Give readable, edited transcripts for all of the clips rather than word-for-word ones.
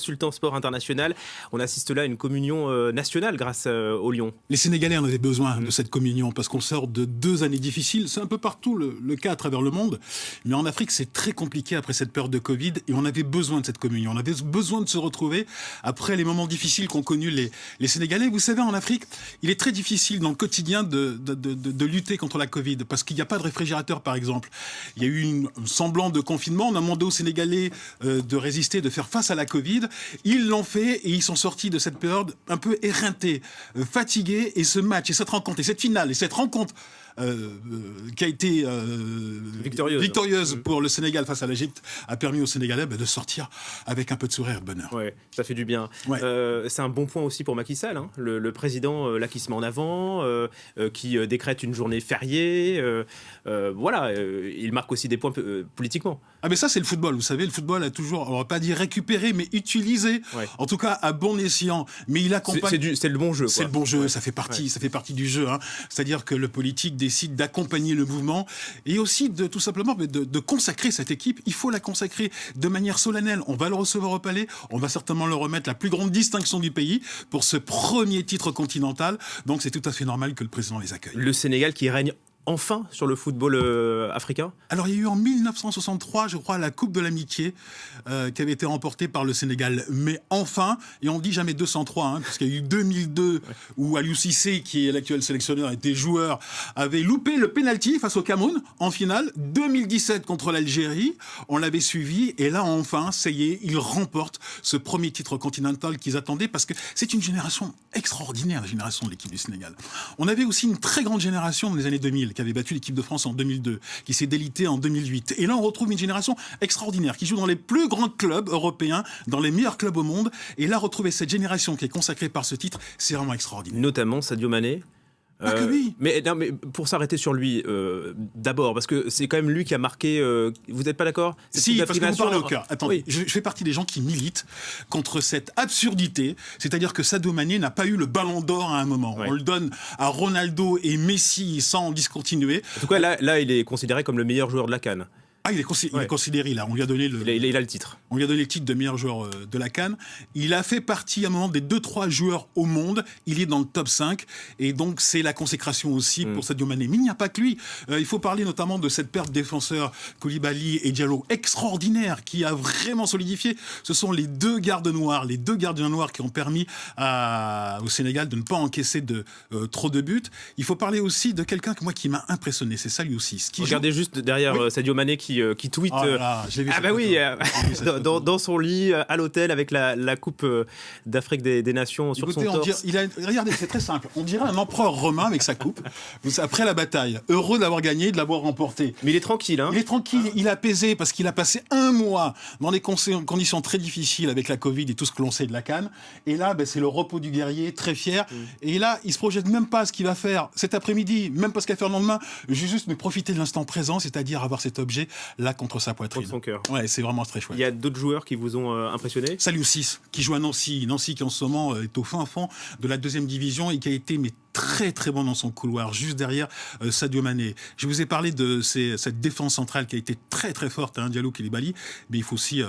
consultant sport international. On assiste là à une communion nationale grâce au Lion. Les Sénégalais en avaient besoin de cette communion parce qu'on sort de 2 années difficiles. C'est un peu partout le cas à travers le monde. Mais en Afrique, c'est très compliqué après cette période de Covid et on avait besoin de cette communion. On avait besoin de se retrouver après les moments difficiles qu'ont connus les Sénégalais. Vous savez, en Afrique, il est très difficile dans le quotidien de lutter contre la Covid parce qu'il n'y a pas de réfrigérateur, par exemple. Il y a eu un semblant de confinement. On a demandé aux Sénégalais de résister, de faire face à la Covid. Ils l'ont fait et ils sont sortis de cette période un peu éreintés, fatigués. Et ce match, et cette rencontre, et cette finale, et cette rencontre qui a été victorieuse pour le Sénégal face à l'Égypte a permis aux Sénégalais de sortir avec un peu de sourire et de bonheur. Ouais, ça fait du bien. Ouais. C'est un bon point aussi pour Macky Sall, hein. Le président là qui se met en avant, qui décrète une journée fériée. Voilà, il marque aussi des points politiquement. Ah mais ça c'est le football, vous savez, le football a toujours, on va pas dire récupéré, mais utilisé, en tout cas à bon escient. Mais il accompagne. C'est le bon jeu. C'est le bon jeu, ça fait partie du jeu. Hein. C'est-à-dire que le politique décide d'accompagner le mouvement et aussi tout simplement de consacrer cette équipe. Il faut la consacrer de manière solennelle. On va le recevoir au palais, on va certainement leur remettre la plus grande distinction du pays pour ce premier titre continental. Donc c'est tout à fait normal que le président les accueille. Le Sénégal qui règne enfin sur le football africain. Alors il y a eu en 1963, je crois, la Coupe de l'Amitié qui avait été remportée par le Sénégal. Mais enfin, et on dit jamais 203, hein, parce qu'il y a eu 2002 où Aliou Cissé, qui est l'actuel sélectionneur, était joueur, avait loupé le pénalty face au Cameroun en finale. 2017 contre l'Algérie, on l'avait suivi et là enfin, ça y est, ils remportent ce premier titre continental qu'ils attendaient parce que c'est une génération extraordinaire, la génération de l'équipe du Sénégal. On avait aussi une très grande génération dans les années 2000 qui avait battu l'équipe de France en 2002, qui s'est délitée en 2008. Et là, on retrouve une génération extraordinaire qui joue dans les plus grands clubs européens, dans les meilleurs clubs au monde. Et là, retrouver cette génération qui est consacrée par ce titre, c'est vraiment extraordinaire. Notamment Sadio Mané. Pas que lui. Mais pour s'arrêter sur lui, d'abord, parce que c'est quand même lui qui a marqué. Vous n'êtes pas d'accord? Si, parce que vous parlez au cœur. Attendez, je fais partie des gens qui militent contre cette absurdité, c'est-à-dire que Sadio Mané n'a pas eu le ballon d'or à un moment. On le donne à Ronaldo et Messi sans discontinuer. En tout cas, là, il est considéré comme le meilleur joueur de la CAN. Ah, il est considéré, là. On lui a donné il a le titre. On lui a donné le titre de meilleur joueur de la CAN. Il a fait partie, à un moment, des 2-3 joueurs au monde. Il est dans le top 5. Et donc, c'est la consécration aussi pour Sadio Mané. Mais il n'y a pas que lui. Il faut parler notamment de cette paire de défenseurs, Koulibaly et Diallo, extraordinaire, qui a vraiment solidifié. Ce sont les deux gardes noirs, les deux gardiens noirs qui ont permis au Sénégal de ne pas encaisser trop de buts. Il faut parler aussi de quelqu'un qui m'a impressionné. C'est Saliou Ciss. Regardez juste derrière Sadio Mané qui tweet dans son lit à l'hôtel avec la coupe d'Afrique des Nations sur son torse. Regardez, c'est très simple. On dirait un empereur romain avec sa coupe après la bataille, heureux d'avoir gagné, de l'avoir remporté. Mais il est tranquille, hein. Il est tranquille, il est apaisé parce qu'il a passé 1 mois dans des conditions très difficiles avec la Covid et tout ce que l'on sait de la CAN. Et là, c'est le repos du guerrier, très fier. Et là, il se projette même pas ce qu'il va faire cet après-midi, même pas ce qu'il va faire le lendemain. Juste profiter de l'instant présent, c'est-à-dire avoir cet objet là contre sa poitrine. Contre son cœur. Ouais, c'est vraiment très chouette. Il y a d'autres joueurs qui vous ont impressionné? Saliou Ciss, qui joue à Nancy. Nancy qui en ce moment est au fin fond de la 2e division et qui a été très très bon dans son couloir, juste derrière Sadio Mané. Je vous ai parlé de cette défense centrale qui a été très très forte, hein, Diallo, Koulibaly, mais il faut aussi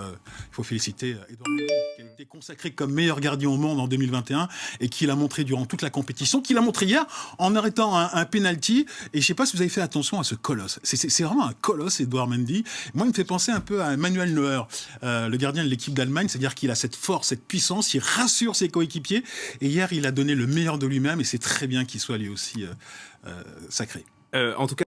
féliciter Edouard Mendy, qui a été consacré comme meilleur gardien au monde en 2021 et qui l'a montré durant toute la compétition, qui l'a montré hier en arrêtant un penalty. Et je ne sais pas si vous avez fait attention à ce colosse. C'est vraiment un colosse, Edouard Mendy. Moi, il me fait penser un peu à Manuel Neuer, le gardien de l'équipe d'Allemagne, c'est-à-dire qu'il a cette force, cette puissance, il rassure ses coéquipiers. Et hier, il a donné le meilleur de lui-même et c'est très bien qu'il soit lui aussi sacré. En tout cas,